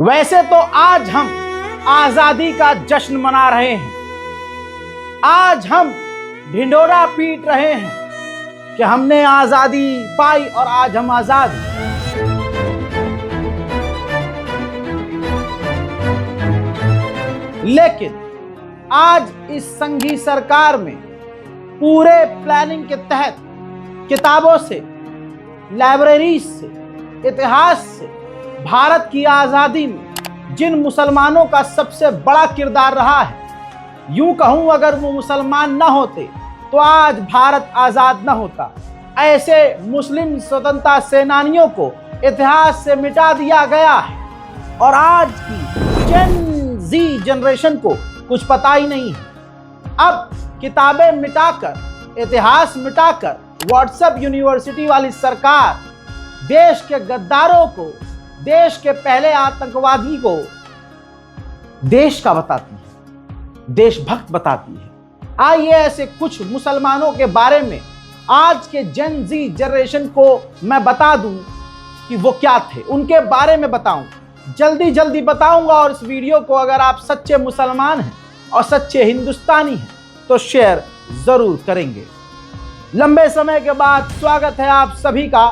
वैसे तो आज हम आजादी का जश्न मना रहे हैं, आज हम ढिंढोरा पीट रहे हैं कि हमने आजादी पाई और आज हम आजाद हैं। लेकिन आज इस संघी सरकार में पूरे प्लानिंग के तहत किताबों से, लाइब्रेरीज से, इतिहास से भारत की आजादी में जिन मुसलमानों का सबसे बड़ा किरदार रहा है, यूं कहूं अगर वो मुसलमान न होते तो आज भारत आजाद न होता। ऐसे मुस्लिम स्वतंत्रता सेनानियों को इतिहास से मिटा दिया गया है और आज की जेन जी जनरेशन को कुछ पता ही नहीं है। अब किताबें मिटाकर, इतिहास मिटाकर व्हाट्सएप यूनिवर्सिटी वाली सरकार देश के गद्दारों को, देश के पहले आतंकवादी को देश का बताती है, देशभक्त बताती है। आइए ऐसे कुछ मुसलमानों के बारे में आज के जेन जी जनरेशन को मैं बता दूं कि वो क्या थे, उनके बारे में बताऊं, जल्दी बताऊंगा। और इस वीडियो को अगर आप सच्चे मुसलमान हैं और सच्चे हिंदुस्तानी हैं तो शेयर जरूर करेंगे। लंबे समय के बाद स्वागत है आप सभी का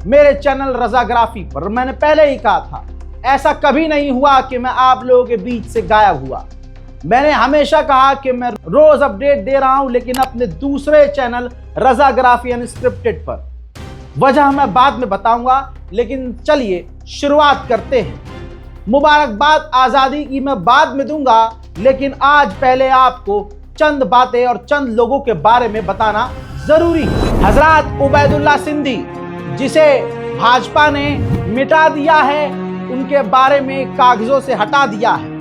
मेरे चैनल रजाग्राफी पर। मैंने पहले ही कहा था, ऐसा कभी नहीं हुआ कि मैं आप लोगों के बीच से गायब हुआ। मैंने हमेशा कहा कि मैं रोज अपडेट दे रहा हूं, लेकिन अपने दूसरे चैनल रजाग्राफी अनस्क्रिप्टेड पर। वजह मैं बाद में बताऊंगा, लेकिन चलिए शुरुआत करते हैं। मुबारकबाद आजादी की मैं बाद में दूंगा, लेकिन आज पहले आपको चंद बातें और चंद लोगों के बारे में बताना जरूरी है। हजरत उबैदुल्ला सिंधी, जिसे भाजपा ने मिटा दिया है, उनके बारे में कागजों से हटा दिया है।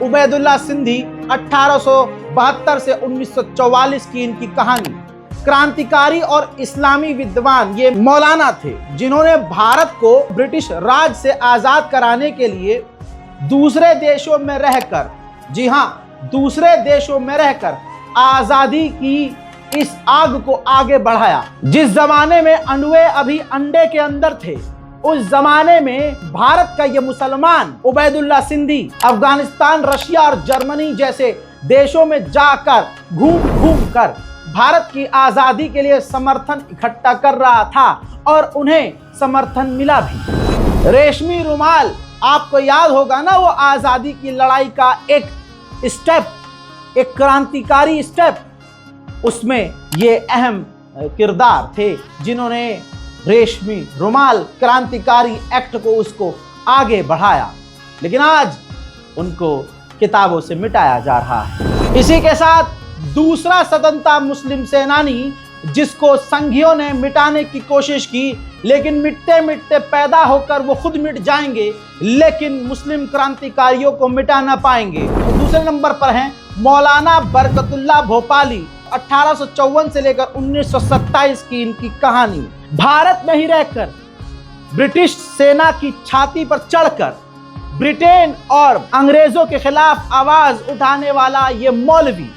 उबैदुल्ला सिंधी 1872 से 1944 की इनकी कहानी। क्रांतिकारी और इस्लामी विद्वान ये मौलाना थे, जिन्होंने भारत को ब्रिटिश राज से आजाद कराने के लिए दूसरे देशों में रहकर, जी हां, दूसरे देशों में रहकर आजादी की इस आग को आगे बढ़ाया। जिस जमाने में अंडे अभी अंडे के अंदर थे, उस जमाने में भारत का ये मुसलमान उबैदुल्ला सिंधी अफगानिस्तान, रशिया और जर्मनी जैसे देशों में जाकर घूम कर भारत की आजादी के लिए समर्थन इकट्ठा कर रहा था और उन्हें समर्थन मिला भी। रेशमी रुमाल, आपको याद होगा ना, वो आजादी की लड़ाई का एक स्टेप, एक क्रांतिकारी स्टेप, उसमें ये अहम किरदार थे जिन्होंने रेशमी रुमाल क्रांतिकारी एक्ट को, उसको आगे बढ़ाया। लेकिन आज उनको किताबों से मिटाया जा रहा है। इसी के साथ दूसरा स्वतंत्रता मुस्लिम सेनानी, जिसको संघियों ने मिटाने की कोशिश की, लेकिन मिटते मिटते पैदा होकर वो खुद मिट जाएंगे, लेकिन मुस्लिम क्रांतिकारियों को मिटा ना पाएंगे। तो दूसरे नंबर पर हैं मौलाना बरकतुल्लाह भोपाली। 1854 से लेकर 1927 की इनकी कहानी। भारत में ही रहकर ब्रिटिश सेना की छाती पर चढ़कर ब्रिटेन और अंग्रेजों के खिलाफ आवाज उठाने वाला ये मौलवी,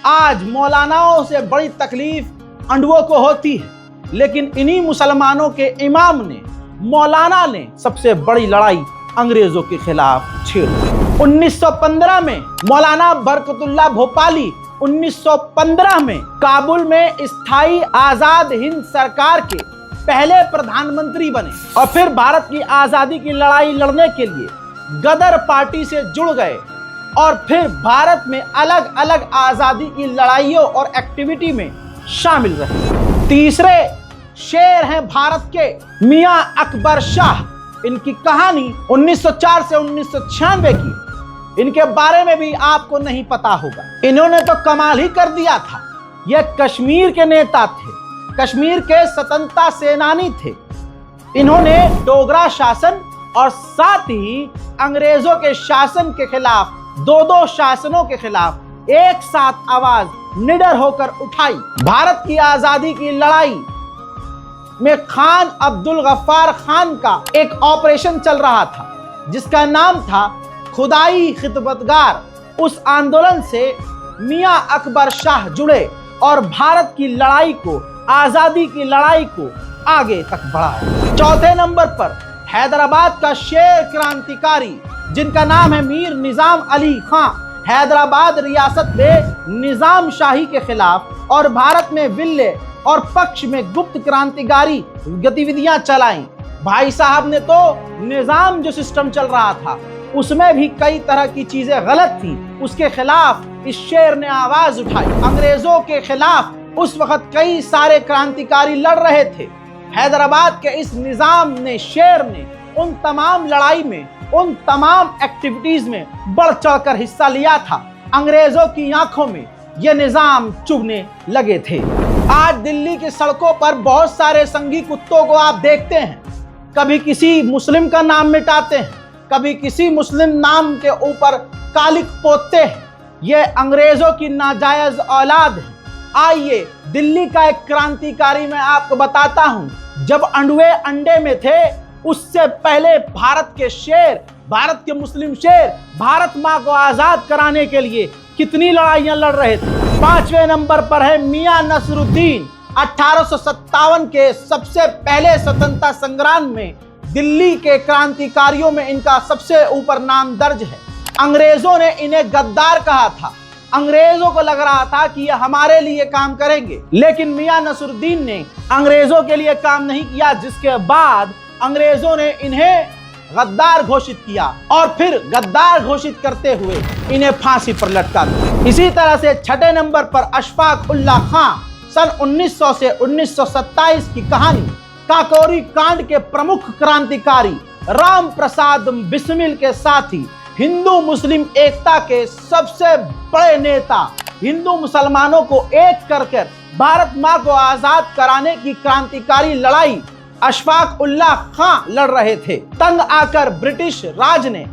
आज मौलानाओं से बड़ी तकलीफ अंडुओं को होती है, लेकिन इन्हीं मुसलमानों के इमाम ने, मौलाना ने सबसे बड़ी लड़ाई अंग्रेजों के खिलाफ छेड़ी। 1915 में मौलाना बरकतुल्लाह भोपाली 1915 में काबुल में स्थायी आजाद हिंद सरकार के पहले प्रधानमंत्री बने और फिर भारत की आजादी की लड़ाई लड़ने के लिए गदर पार्टी से जुड़ गए और फिर भारत में अलग अलग आजादी की लड़ाइयों और एक्टिविटी में शामिल रहे। तीसरे शेर हैं भारत के मियां अकबर शाह। इनकी कहानी 1904 से 1996 की। इनके बारे में भी आपको नहीं पता होगा। इन्होंने तो कमाल ही कर दिया था। यह कश्मीर के नेता थे, कश्मीर के स्वतंत्रता सेनानी थे। इन्होंने डोगरा शासन और साथ ही अंग्रेजों के शासन के खिलाफ, दो शासनों के खिलाफ एक साथ आवाज निडर होकर उठाई। भारत की आजादी की लड़ाई में खान अब्दुल गफ्फार खान का एक ऑपरेशन चल रहा था, जिसका नाम था खुदाई खिदमतगार। उस आंदोलन से मियां अकबर शाह जुड़े और भारत की लड़ाई को, आजादी की लड़ाई को आगे तक बढ़ाया। चौथे नंबर पर हैदराबाद का शेर क्रांतिकारी जिनका नाम है मीर निजाम अली खां, हैदराबाद रियासत में निजाम शाही के खिलाफ और भारत में विल्ले और पक्ष में गुप्त क्रांतिकारी गतिविधियां चलाई। भाई साहब ने तो निजाम जो सिस्टम चल रहा था उसमें भी कई तरह की चीजें गलत थी, उसके खिलाफ इस शेर ने आवाज उठाई। अंग्रेजों के खिलाफ उस वक्त कई सारे क्रांतिकारी लड़ रहे थे। हैदराबाद के इस निजाम ने, शेर ने उन तमाम लड़ाई में, उन तमाम एक्टिविटीज में बढ़ चढ़कर हिस्सा लिया था। अंग्रेजों की आंखों में यह निजाम चुभने लगे थे। आज दिल्ली की सड़कों पर बहुत सारे संघी कुत्तों को आप देखते हैं, कभी किसी मुस्लिम का नाम मिटाते हैं, कभी किसी मुस्लिम नाम के ऊपर कालिक पोतते हैं। ये अंग्रेजों की नाजायज औलाद है। आइए दिल्ली का एक क्रांतिकारी मैं आपको बताता हूं। जब अंडे अंडे में थे उससे पहले भारत के शेर, भारत के मुस्लिम शेर भारत मां को आजाद कराने के लिए कितनी लड़ाइयां लड़ रहे थे। 5वें नंबर पर है मियां नसरुद्दीन। 1857 के सबसे पहले स्वतंत्रता संग्राम में दिल्ली के क्रांतिकारियों में इनका सबसे ऊपर नाम दर्ज है। अंग्रेजों ने इन्हें गद्दार कहा था। अंग्रेजों को लग रहा था कि ये हमारे लिए काम करेंगे, लेकिन मियां नसरुद्दीन ने अंग्रेजों के लिए काम नहीं किया, जिसके बाद अंग्रेजों ने इन्हें गद्दार घोषित किया और फिर गद्दार घोषित करते हुए इन्हें फांसी पर लटका दिया। इसी तरह से 6ठे नंबर पर अशफाक उल्लाह खां, सन 1900 से 1927 की कहानी। काकोरी कांड के प्रमुख क्रांतिकारी राम प्रसाद बिस्मिल के साथी, हिंदू मुस्लिम एकता के सबसे बड़े नेता, हिंदू मुसलमानों को एक कर भारत मां को आजाद कराने की क्रांतिकारी लड़ाई अशफाक उल्लाह खां लड़ रहे थे। तंग आकर ब्रिटिश राज ने,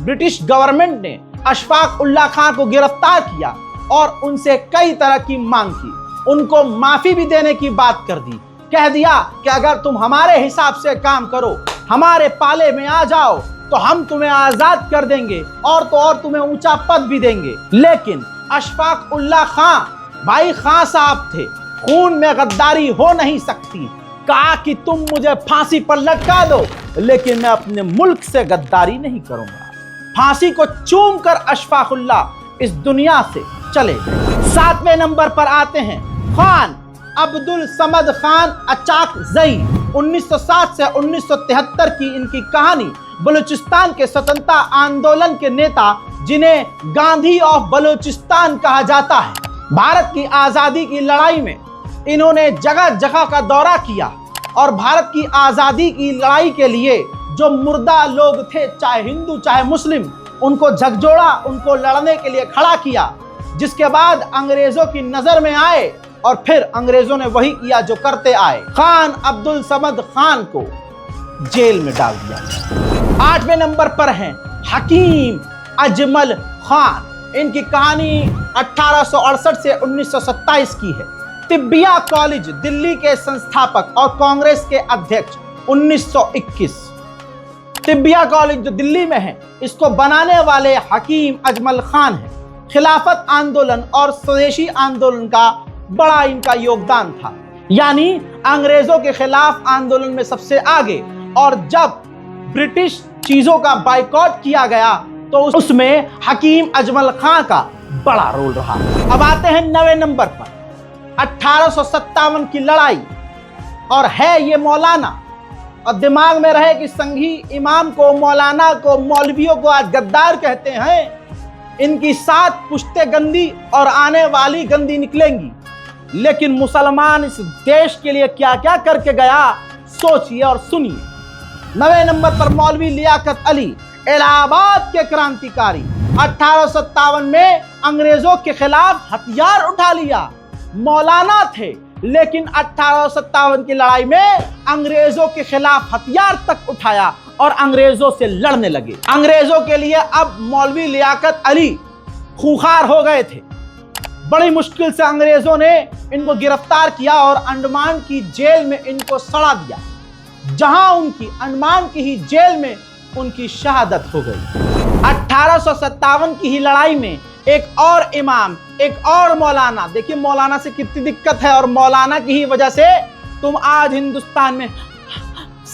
ब्रिटिश गवर्नमेंट ने अशफाक उल्लाह खां को गिरफ्तार किया और उनसे कई तरह की मांग की। उनको माफी भी देने की बात कर दी। कह दिया कि अगर तुम हमारे हिसाब से काम करो, हमारे पाले में आ जाओ, तो हम तुम्हें आजाद कर देंगे और तो और तुम्हें ऊंचा पद भी देंगे। लेकिन अशफाक उल्लाह खां, भाई खां साहब थे, खून में गद्दारी हो नहीं सकती। कहा कि तुम मुझे फांसी पर लटका दो, लेकिन मैं अपने मुल्क से गद्दारी नहीं करूंगा। फांसी को चूम कर अशफाक उल्लाह इस दुनिया से चले गए। 7वें नंबर पर आते हैं खान अब्दुल समद खान अचाकजई। 1907 से 1973 की इनकी कहानी। बलूचिस्तान के स्वतंत्रता आंदोलन के नेता, जिन्हें गांधी ऑफ बलूचिस्तान कहा जाता है। भारत की आजादी की लड़ाई में इन्होंने जगह जगह का दौरा किया और भारत की आजादी की लड़ाई के लिए जो मुर्दा लोग थे, चाहे हिंदू चाहे मुस्लिम, उनको झकझोड़ा, उनको लड़ने के लिए खड़ा किया। जिसके बाद अंग्रेजों की नजर में आए और फिर अंग्रेजों ने वही किया जो करते आए। खान अब्दुल समद खान को जेल में डाल दिया। 8वें नंबर पर हैं हकीम अजमल खान। इनकी कहानी 1868 से 1927 की है। तिब्बिया कॉलेज दिल्ली के संस्थापक और कांग्रेस के अध्यक्ष। 1921 तिब्बिया कॉलेज जो दिल्ली में है, इसको बनाने वाले हकीम अजमल खान है। खिलाफत आंदोलन और स्वदेशी आंदोलन का बड़ा इनका योगदान था, यानी अंग्रेजों के खिलाफ आंदोलन में सबसे आगे। और जब ब्रिटिश चीजों का बाइकॉट किया गया तो उसमें हकीम अजमल खान का बड़ा रोल रहा। अब आते हैं 9वें नंबर पर 1857 की लड़ाई, और है ये मौलाना। और दिमाग में रहे कि संघी इमाम को, मौलाना को, मौलवियों को आज गद्दार कहते हैं। इनकी 7 पुश्ते गंदी और आने वाली गंदी निकलेंगी, लेकिन मुसलमान इस देश के लिए क्या क्या करके गया, सोचिए और सुनिए। 9वें नंबर पर मौलवी लियाकत अली, इलाहाबाद के क्रांतिकारी। 1857 में अंग्रेजों के खिलाफ हथियार उठा लिया। मौलाना थे, लेकिन 1857 की लड़ाई में अंग्रेजों के खिलाफ हथियार तक उठाया और अंग्रेजों से लड़ने लगे। अंग्रेजों के लिए अब मौलवी लियाकत अली खूंखार हो गए थे। बड़ी मुश्किल से अंग्रेजों ने इनको गिरफ्तार किया और अंडमान की जेल में इनको सड़ा दिया, जहां उनकी अंडमान की ही जेल में उनकी शहादत हो गई। 1857 की ही लड़ाई में एक और इमाम, एक और मौलाना, देखिए मौलाना से कितनी दिक्कत है, और मौलाना की ही वजह से तुम आज हिंदुस्तान में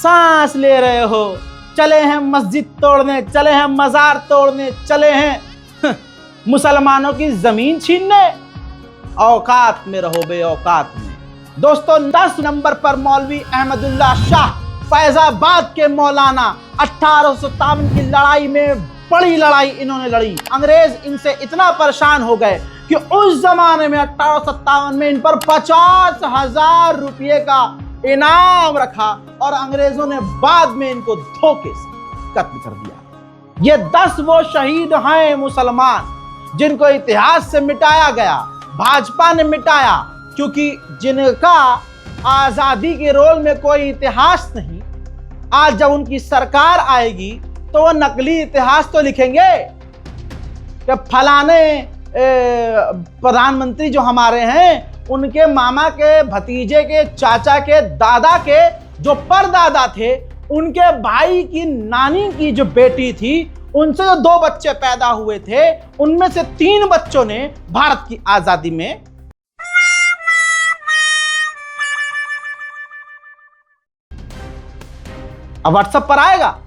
सांस ले रहे हो, चले हैं मस्जिद तोड़ने, चले हैं मजार तोड़ने, चले हैं मुसलमानों की जमीन छीनने। औकात में रहो बे, औकात में। दोस्तों 10 नंबर पर मौलवी अहमदुल्ला शाह फैजाबाद के मौलाना 1857 की लड़ाई में बड़ी लड़ाई इन्होंने लड़ी। अंग्रेज इनसे इतना परेशान हो गए कि उस जमाने में 1857 में इन पर 50,000 रुपये का इनाम रखा और अंग्रेजों ने बाद में इनको धोखे से कत्ल कर दिया। ये 10 वो शहीद हैं मुसलमान जिनको इतिहास से मिटाया गया, भाजपा ने मिटाया, क्योंकि जिनका आजादी के रोल में कोई इतिहास नहीं, आज जब उनकी सरकार आएगी तो वो नकली इतिहास तो लिखेंगे कि फलाने प्रधानमंत्री जो हमारे हैं उनके मामा के भतीजे के चाचा के दादा के जो परदादा थे, उनके भाई की नानी की जो बेटी थी, उनसे जो 2 बच्चे पैदा हुए थे, उनमें से 3 बच्चों ने भारत की आजादी में अब व्हाट्सएप पर आएगा।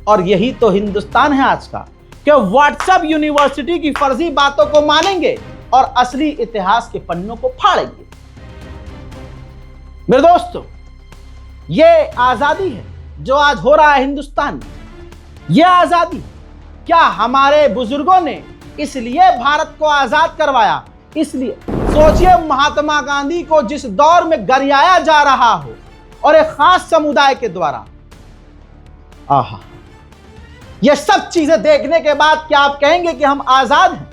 और यही तो हिंदुस्तान है आज का, कि व्हाट्सएप यूनिवर्सिटी की फर्जी बातों को मानेंगे और असली इतिहास के पन्नों को फाड़ेंगे। मेरे दोस्तों, ये आजादी है जो आज हो रहा है हिंदुस्तान में। यह आजादी क्या हमारे बुजुर्गों ने इसलिए भारत को आजाद करवाया? इसलिए सोचिए, महात्मा गांधी को जिस दौर में गरियाया जा रहा हो और एक खास समुदाय के द्वारा, आहा, ये सब चीजें देखने के बाद क्या आप कहेंगे कि हम आजाद हैं?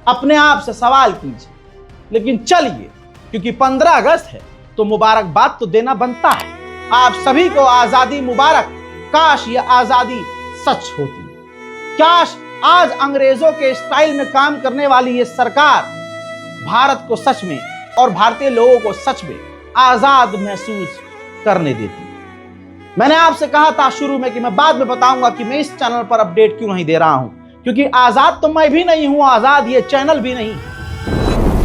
अपने आप से सवाल कीजिए। लेकिन चलिए, क्योंकि 15 अगस्त है तो मुबारकबाद तो देना बनता है। आप सभी को आजादी मुबारक। काश ये आजादी सच होती, काश आज अंग्रेजों के स्टाइल में काम करने वाली ये सरकार भारत को सच में और भारतीय लोगों को सच में आजाद महसूस करने देती। मैंने आपसे कहा था शुरू में कि मैं बाद में बताऊंगा कि मैं इस चैनल पर अपडेट क्यों नहीं दे रहा हूं, क्योंकि आजाद तो मैं भी नहीं हूं, आजाद ये चैनल भी नहीं।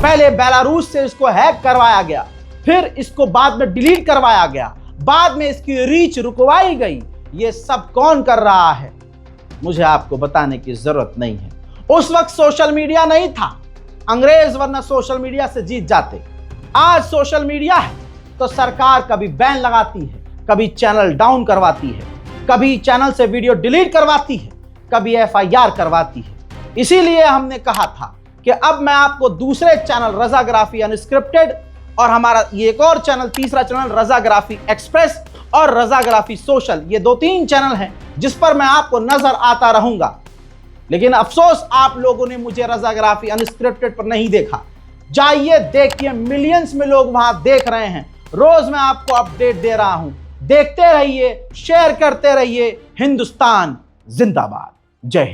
पहले बेलारूस से इसको हैक करवाया गया, फिर इसको बाद में डिलीट करवाया गया, बाद में इसकी रीच रुकवाई गई। ये सब कौन कर रहा है मुझे आपको बताने की जरूरत नहीं है। उस वक्त सोशल मीडिया नहीं था, अंग्रेज वरना सोशल मीडिया से जीत जाते। आज सोशल मीडिया है तो सरकार कभी बैन लगाती है, कभी चैनल डाउन करवाती है, कभी चैनल से वीडियो डिलीट करवाती है, कभी FIR करवाती है। इसीलिए हमने कहा था कि अब मैं आपको दूसरे चैनल रजाग्राफी अनस्क्रिप्टेड और हमारा ये एक और चैनल, तीसरा चैनल रजाग्राफी एक्सप्रेस और रजाग्राफी सोशल, ये 2-3 चैनल हैं जिस पर मैं आपको नजर आता रहूंगा। लेकिन अफसोस आप लोगों ने मुझे रजाग्राफी अनस्क्रिप्टेड पर नहीं देखा। जाइए देखिए, मिलियंस में लोग वहां देख रहे हैं। रोज मैं आपको अपडेट दे रहा हूं। देखते रहिए, शेयर करते रहिए। हिंदुस्तान जिंदाबाद। जय हिंद।